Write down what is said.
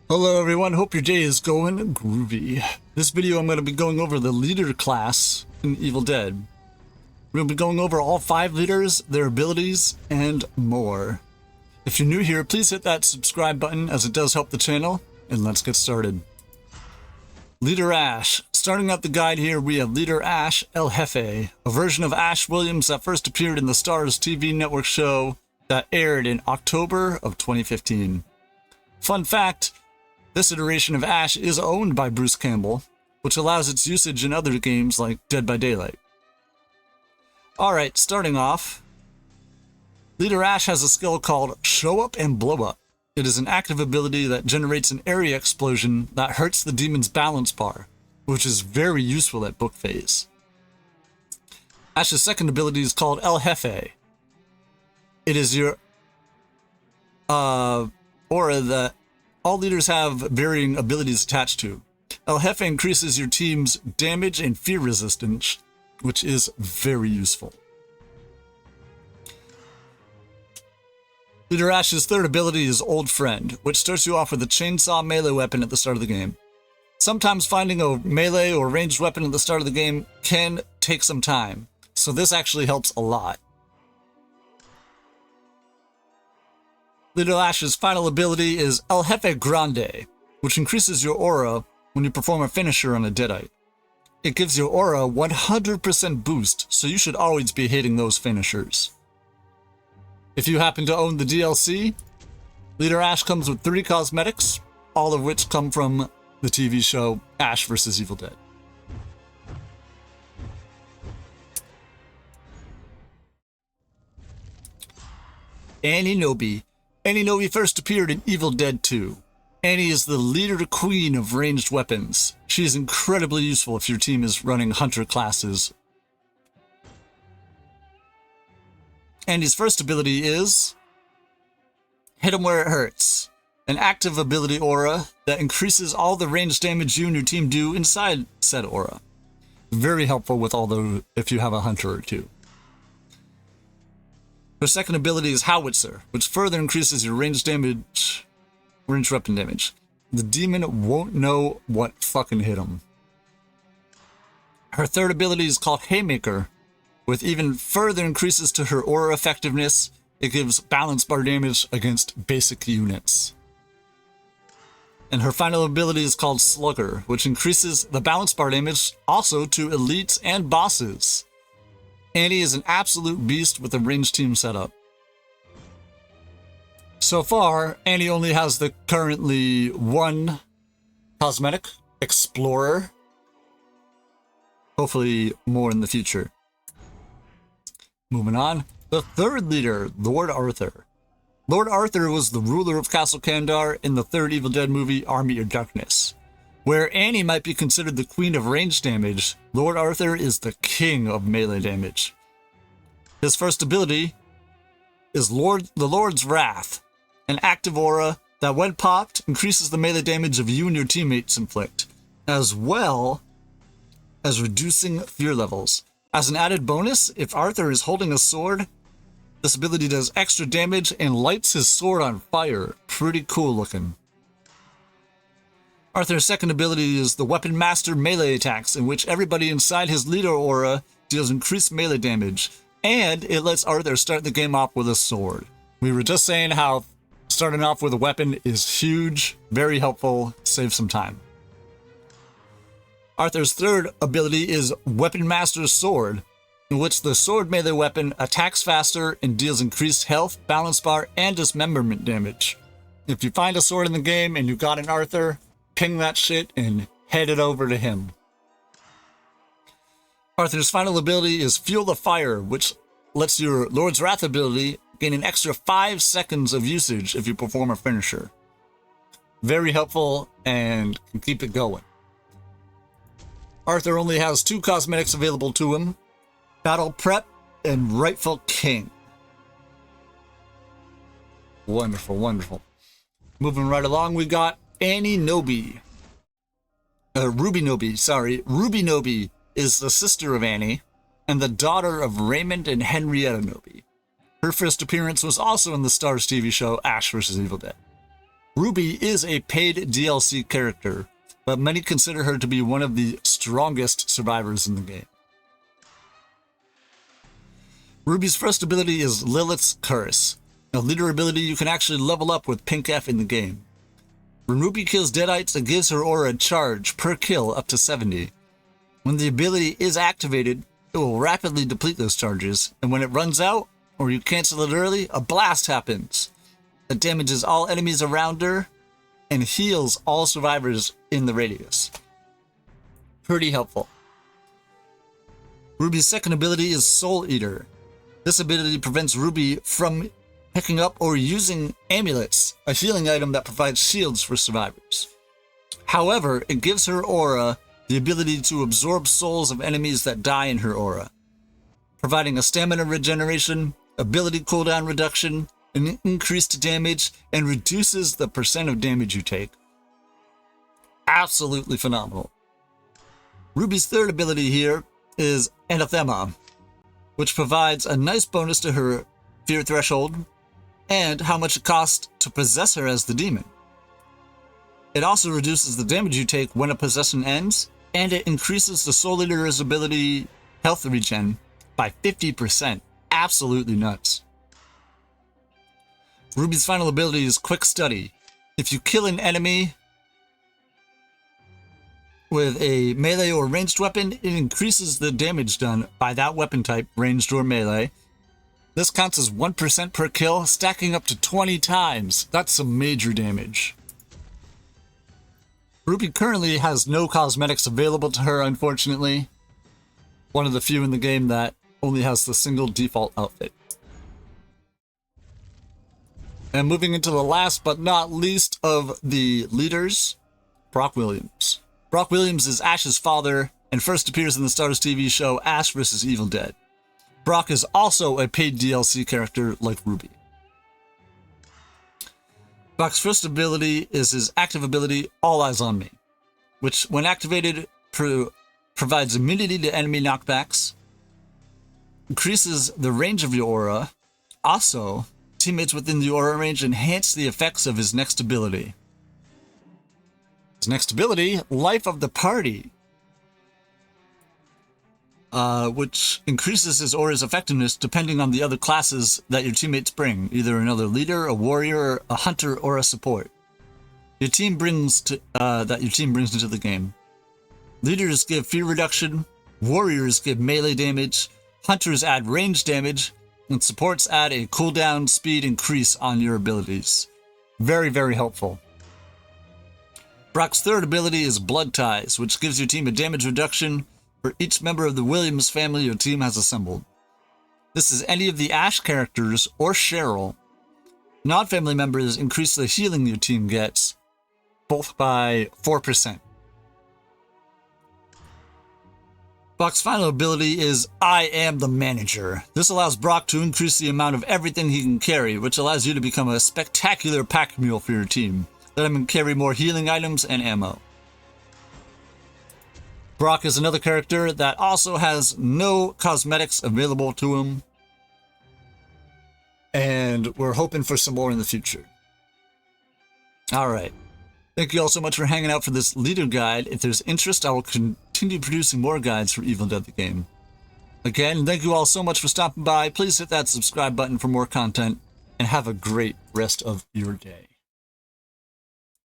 Hello everyone, hope your day is going groovy. This video I'm going to be going over the leader class in Evil Dead. We're going to be going over all 5 leaders, their abilities, and more. If you're new here, please hit that subscribe button as it does help the channel, and let's get started. Leader Ash. Starting out the guide here, we have Leader Ash El Jefe, a version of Ash Williams that first appeared in the Starz TV network show that aired in October of 2015. Fun fact, this iteration of Ash is owned by Bruce Campbell, which allows its usage in other games like Dead by Daylight. Alright, starting off, Leader Ash has a skill called Show Up and Blow Up. It is an active ability that generates an area explosion that hurts the demon's balance bar, which is very useful at book phase. Ash's second ability is called El Jefe. It is your aura that all leaders have varying abilities attached to. El Jefe increases your team's damage and fear resistance, which is very useful. Leader Ash's third ability is Old Friend, which starts you off with a chainsaw melee weapon at the start of the game. Sometimes finding a melee or ranged weapon at the start of the game can take some time, so this actually helps a lot. Leader Ash's final ability is El Jefe Grande, which increases your aura when you perform a finisher on a Deadite. It gives your aura 100% boost, so you should always be hitting those finishers. If you happen to own the DLC, Leader Ash comes with 3 cosmetics, all of which come from the TV show Ash vs. Evil Dead. Knowby. Knowby first appeared in Evil Dead 2. Annie is the leader queen of ranged weapons. She is incredibly useful if your team is running hunter classes. Annie's first ability is Hit 'em where it hurts, an active ability aura that increases all the ranged damage you and your team do inside said aura. Very helpful with if you have a hunter or two. Her second ability is Howitzer, which further increases your ranged weapon damage. The demon won't know what fucking hit him. Her third ability is called Haymaker, with even further increases to her aura effectiveness. It gives balance bar damage against basic units. And her final ability is called Slugger, which increases the balance bar damage also to elites and bosses. Annie is an absolute beast with a ranged team setup. So far, Annie only has the currently 1 cosmetic, Explorer. Hopefully more in the future. Moving on, the third leader, Lord Arthur. Lord Arthur was the ruler of Castle Kandar in the 3rd Evil Dead movie, Army of Darkness. Where Annie might be considered the queen of range damage, Lord Arthur is the king of melee damage. His first ability is the Lord's Wrath, an active aura that when popped increases the melee damage of you and your teammates inflict, as well as reducing fear levels. As an added bonus, if Arthur is holding a sword, this ability does extra damage and lights his sword on fire. Pretty cool looking. Arthur's second ability is the Weapon Master melee attacks, in which everybody inside his leader aura deals increased melee damage, and it lets Arthur start the game off with a sword. We were just saying how starting off with a weapon is huge, very helpful, saves some time. Arthur's third ability is Weapon Master's Sword, in which the sword melee weapon attacks faster and deals increased health, balance bar, and dismemberment damage. If you find a sword in the game and you got an Arthur, ping that shit and head it over to him. Arthur's final ability is Fuel the Fire, which lets your Lord's Wrath ability gain an extra 5 seconds of usage if you perform a finisher. Very helpful and can keep it going. Arthur only has 2 cosmetics available to him, Battle Prep and Rightful King. Wonderful, wonderful. Moving right along, we got Knowby. Ruby Knowby, sorry. Ruby Knowby is the sister of Annie and the daughter of Raymond and Henrietta Knowby. Her first appearance was also in the Starz TV show Ash vs. Evil Dead. Ruby is a paid DLC character, but many consider her to be one of the strongest survivors in the game. Ruby's first ability is Lilith's Curse, a leader ability you can actually level up with Pink F in the game. When Ruby kills Deadites, it gives her aura a charge per kill up to 70. When the ability is activated, it will rapidly deplete those charges, and when it runs out, or you cancel it early, a blast happens that damages all enemies around her and heals all survivors in the radius. Pretty helpful. Ruby's second ability is Soul Eater. This ability prevents Ruby from picking up or using amulets, a healing item that provides shields for survivors. However, it gives her aura the ability to absorb souls of enemies that die in her aura, providing a stamina regeneration, ability cooldown reduction, an increased damage, and reduces the percent of damage you take. Absolutely phenomenal. Ruby's third ability here is Anathema, which provides a nice bonus to her fear threshold and how much it costs to possess her as the demon. It also reduces the damage you take when a possession ends, and it increases the Soul Eater's ability health regen by 50%. Absolutely nuts. Ruby's final ability is Quick Study. If you kill an enemy with a melee or ranged weapon, it increases the damage done by that weapon type, ranged or melee. This counts as 1% per kill, stacking up to 20 times. That's some major damage. Ruby currently has no cosmetics available to her, unfortunately. One of the few in the game that only has the single default outfit. And moving into the last but not least of the leaders, Brock Williams. Brock Williams is Ash's father and first appears in the Star Wars TV show Ash vs. Evil Dead. Brock is also a paid DLC character like Ruby. Brock's first ability is his active ability, All Eyes on Me, which when activated provides immunity to enemy knockbacks, increases the range of your aura. Also, teammates within the aura range enhance the effects of his next ability. His next ability, Life of the Party, which increases his aura's effectiveness depending on the other classes that your teammates bring, either another leader, a warrior, a hunter, or a support. Your team brings into the game. Leaders give fear reduction, warriors give melee damage, hunters add range damage, and supports add a cooldown speed increase on your abilities. Very, very helpful. Brock's third ability is Blood Ties, which gives your team a damage reduction for each member of the Williams family your team has assembled. This is any of the Ash characters or Cheryl. Non-family members increase the healing your team gets, both by 4%. Brock's final ability is I Am the Manager. This allows Brock to increase the amount of everything he can carry, which allows you to become a spectacular pack mule for your team. Let him carry more healing items and ammo. Brock is another character that also has no cosmetics available to him, and we're hoping for some more in the future. Alright. Thank you all so much for hanging out for this leader guide. If there's interest, I will continue producing more guides for Evil Dead the game. Again, thank you all so much for stopping by. Please hit that subscribe button for more content, and have a great rest of your day.